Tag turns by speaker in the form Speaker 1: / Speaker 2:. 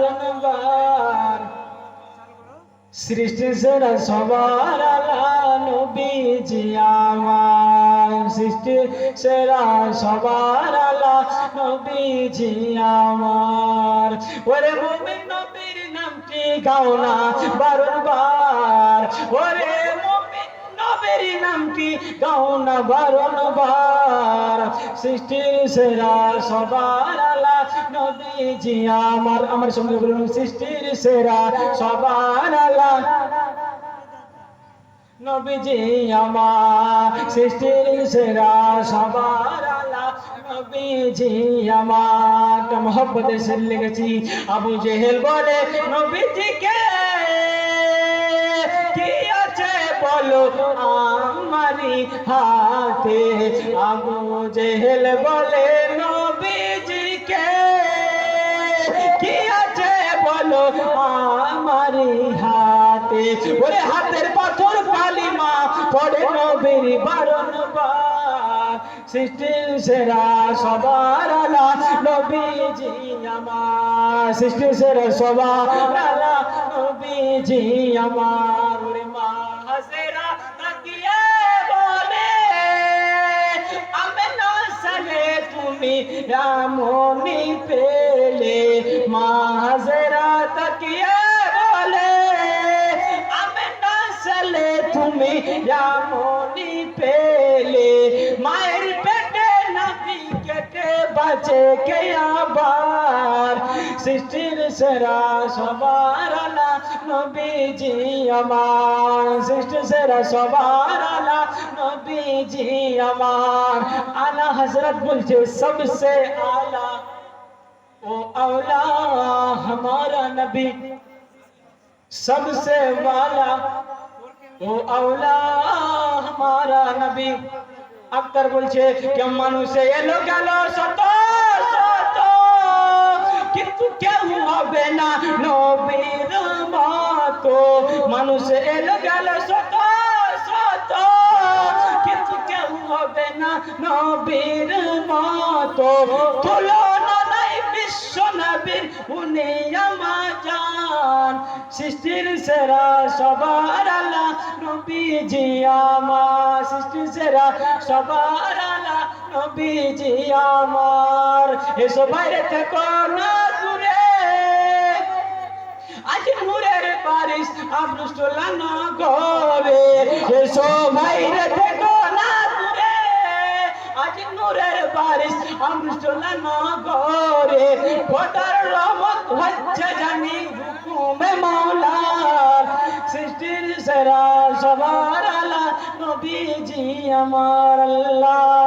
Speaker 1: বারংবার সৃষ্টি সেরা সবার আলা নবীজি আমার সৃষ্টি সেরা সবার আলা নবীজি আমার ওরে মুমিন নবীর নামটি গাও না বারংবার ওরে মুমিন নবীর নামটি গাও না বারংবার সৃষ্টি সেরা সবার আলা নবীজি আমার আমার সঙ্গে বলুন সৃষ্টির সেরা সবার আলা নবীজি আমার সৃষ্টির সেরা সবার আলা নবীজি আমার মোহব্বতের শের লেগেছি আবু জেহেল বলে নবীজিকে কি আছে বলো আমারি হাতে আবু জেহেল বলে নবীজিকে কি আছে বলো আমারি হাতে ওরে হাতের পাথর কালিমা পড়ে নবীর বারংবার সৃষ্টির সেরা সবার আলা নবীজি আমার সৃষ্টির সেরা সবার আলা নবীজি আমার ওরে মা হাজেরা তাকিয়ে বলে আমেনা সালে তুমি রামনি পেলে মা হাজেরা তাকিয়ে বলে আমেনা সালে তুমি রামনি পেলে মায়ের পেটে নবী কেটে বাঁচে কে আবার সৃষ্টির সেরা সবার আলা নবীজি আমার সৃষ্টির সেরা সবার আলা নবীজি আমার আলা হযরত বলছে सबसे आला ओ औला हमारा नबी सबसे वाला ओ औला हमारा नबी আক্তার বলছে কেউ মানুষে এলো গেল শত শত কিন্তু কেউ হবে না নবীর মতো মানুষে এলো গেল শত শত কিন্তু কেউ হবে না নবীর মতো তুলনা নাই বিশ্ব নবীর উনি আমার জান সৃষ্টির সেরা সবার আলা নবীজি আমার সৃষ্টির সেরা সবার আলা নবীজি আমার এসো বাইরে থেকো না দূরে আজ নূরের বারিশ আবরুষ্টলা না ঘরে এসো বাইরে থেকো না দূরে আজ নূরের বারিশ আবরুষ্টলা না ঘরে খোদার রহমত হচ্ছে জানি হুকুমে মাওলা সৃষ্টির সেরা সবার আলা নবীজি আমার আল্লাহ